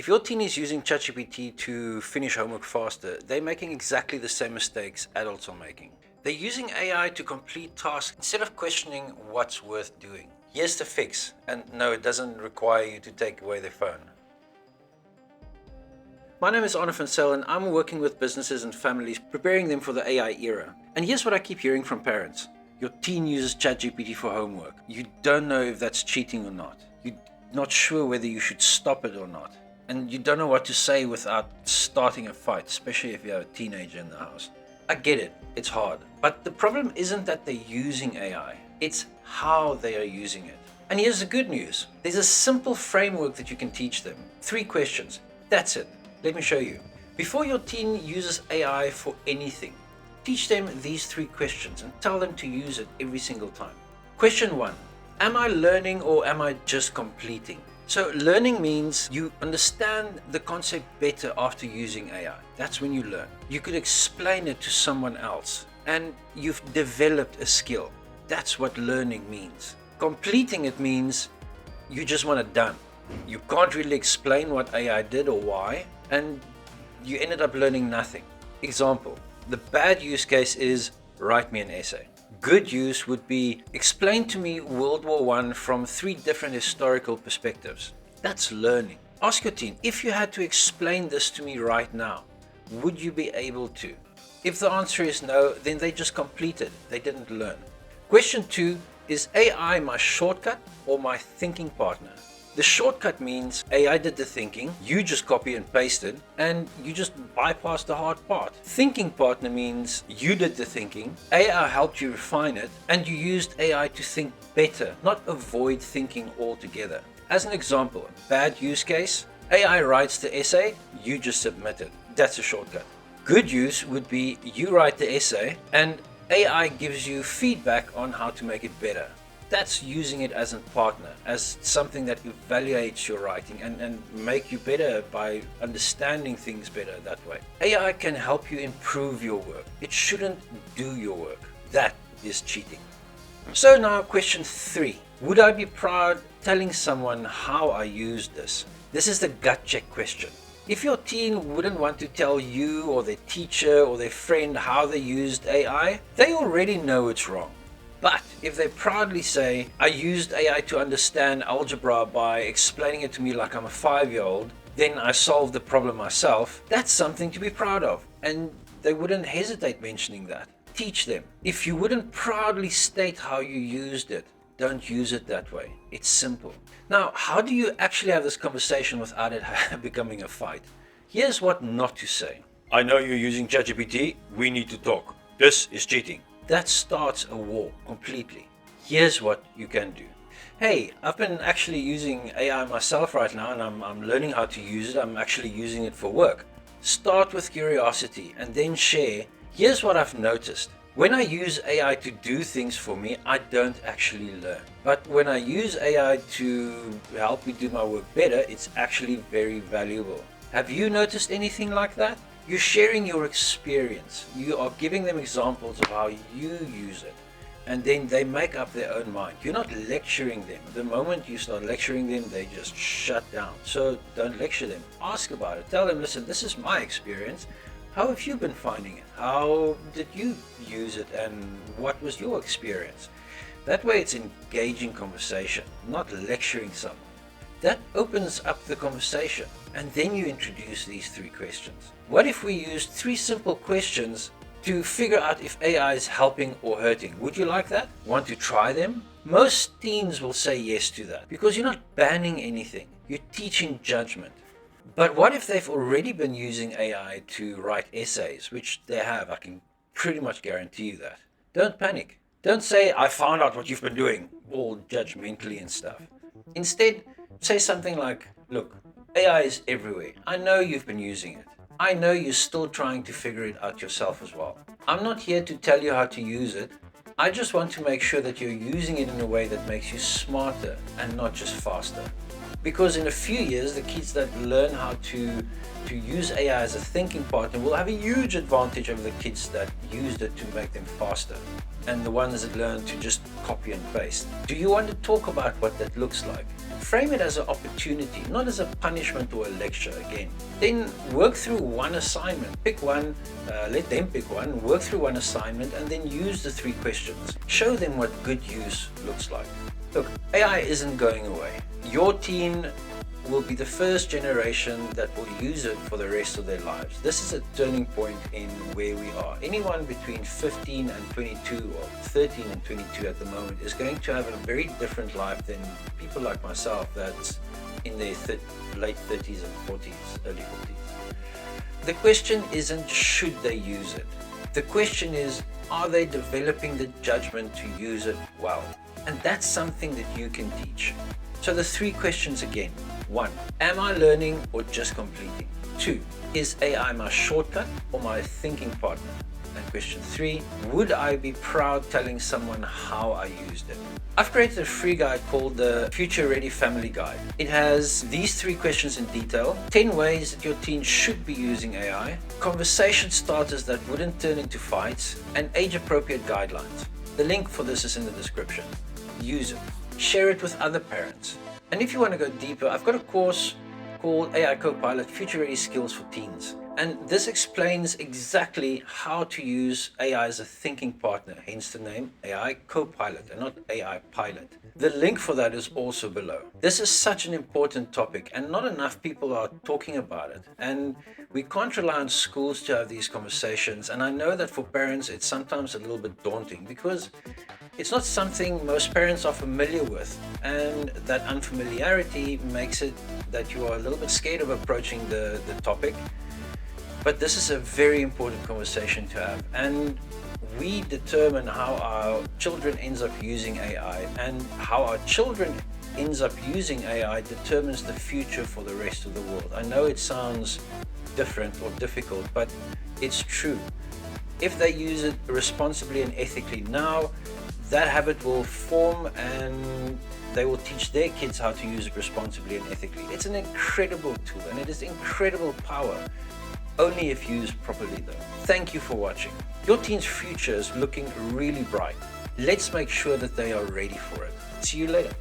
If your teen is using ChatGPT to finish homework faster, they're making exactly the same mistakes adults are making. They're using AI to complete tasks instead of questioning what's worth doing. Here's the fix, and no, it doesn't require you to take away their phone. My name is Arne van Zyl, and I'm working with businesses and families, preparing them for the AI era. And here's what I keep hearing from parents. Your teen uses ChatGPT for homework. You don't know if that's cheating or not. You're not sure whether you should stop it or not. And you don't know what to say without starting a fight, especially if you have a teenager in the house. I get it, it's hard. But the problem isn't that they're using AI, it's how they are using it. And here's the good news. There's a simple framework that you can teach them. 3 questions. That's it. Let me show you. Before your teen uses AI for anything, teach them these 3 questions and tell them to use it every single time. Question 1. Am I learning or am I just completing? So learning means you understand the concept better after using AI. That's when you learn. You could explain it to someone else and you've developed a skill. That's what learning means. Completing it means you just want it done. You can't really explain what AI did or why, and you ended up learning nothing. Example, the bad use case is write me an essay. Good use would be explain to me World War I from 3 different historical perspectives. That's learning. Ask your teen, if you had to explain this to me right now, would you be able to? If the answer is no, then they just completed. They didn't learn. Question 2, is AI my shortcut or my thinking partner? The shortcut means AI did the thinking, you just copy and pasted, and you just bypass the hard part. Thinking partner means you did the thinking, AI helped you refine it, and you used AI to think better, not avoid thinking altogether. As an example, bad use case, AI writes the essay, you just submit it. That's a shortcut. Good use would be you write the essay, and AI gives you feedback on how to make it better. That's using it as a partner, as something that evaluates your writing and make you better by understanding things better that way. AI can help you improve your work. It shouldn't do your work. That is cheating. So now question 3. Would I be proud telling someone how I used this? This is the gut check question. If your teen wouldn't want to tell you or their teacher or their friend how they used AI, they already know it's wrong. But if they proudly say, I used AI to understand algebra by explaining it to me like I'm a 5-year-old, then I solved the problem myself, that's something to be proud of. And they wouldn't hesitate mentioning that. Teach them. If you wouldn't proudly state how you used it, don't use it that way. It's simple. Now, how do you actually have this conversation without it becoming a fight? Here's what not to say. I know you're using ChatGPT. We need to talk. This is cheating. That starts a war completely. Here's what you can do. Hey, I've been actually using AI myself right now and I'm learning how to use it. I'm actually using it for work. Start with curiosity and then share. Here's what I've noticed. When I use AI to do things for me, I don't actually learn. But when I use AI to help me do my work better, it's actually very valuable. Have you noticed anything like that? You're sharing your experience. You are giving them examples of how you use it. And then they make up their own mind. You're not lecturing them. The moment you start lecturing them, they just shut down. So don't lecture them. Ask about it. Tell them, listen, this is my experience. How have you been finding it? How did you use it? And what was your experience? That way it's engaging conversation, not lecturing someone. That opens up the conversation, and then you introduce these 3 questions. What if we used 3 simple questions to figure out if AI is helping or hurting? Would you like that? Want to try them? Most teens will say yes to that because you're not banning anything. You're teaching judgment. But what if they've already been using AI to write essays, which they have? I can pretty much guarantee you that. Don't panic. Don't say, I found out what you've been doing, all judgmentally and stuff. Instead, say something like, look, AI is everywhere. I know you've been using it. I know you're still trying to figure it out yourself as well. I'm not here to tell you how to use it. I just want to make sure that you're using it in a way that makes you smarter and not just faster. Because in a few years, the kids that learn how to use AI as a thinking partner will have a huge advantage over the kids that used it to make them faster, and the ones that learn to just copy and paste. Do you want to talk about what that looks like? frame it as an opportunity, not as a punishment or a lecture again. Then work through one assignment. Pick one, let them pick one, work through one assignment, and then use the 3 questions. Show them what good use looks like. Look, AI isn't going away. Your teen will be the first generation that will use it for the rest of their lives. This is a turning point in where we are. Anyone between 15 and 22 or 13 and 22 at the moment is going to have a very different life than people like myself that's in their late 30s and 40s, early 40s. The question isn't should they use it. The question is, are they developing the judgment to use it well? And that's something that you can teach. So the 3 questions again. 1. Am I learning or just completing? 2. Is AI my shortcut or my thinking partner? And question 3. Would I be proud telling someone how I used it? I've created a free guide called the Future Ready Family Guide. It has these 3 questions in detail, 10 ways that your teen should be using AI, conversation starters that wouldn't turn into fights, and age-appropriate guidelines. The link for this is in the description. Use it. Share it with other parents. And if you want to go deeper, I've got a course called AI Copilot Future Ready Skills for Teens. And this explains exactly how to use AI as a thinking partner, hence the name AI Copilot and not AI Pilot. The link for that is also below. This is such an important topic and not enough people are talking about it. And we can't rely on schools to have these conversations. And I know that for parents, it's sometimes a little bit daunting because it's not something most parents are familiar with, and that unfamiliarity makes it that you are a little bit scared of approaching the topic. But this is a very important conversation to have, and we determine how our children ends up using AI, and how our children ends up using AI determines the future for the rest of the world. I know it sounds different or difficult, but it's true. If they use it responsibly and ethically now, that habit will form and they will teach their kids how to use it responsibly and ethically. It's an incredible tool and it is incredible power, only if used properly though. Thank you for watching. Your teen's future is looking really bright. Let's make sure that they are ready for it. See you later.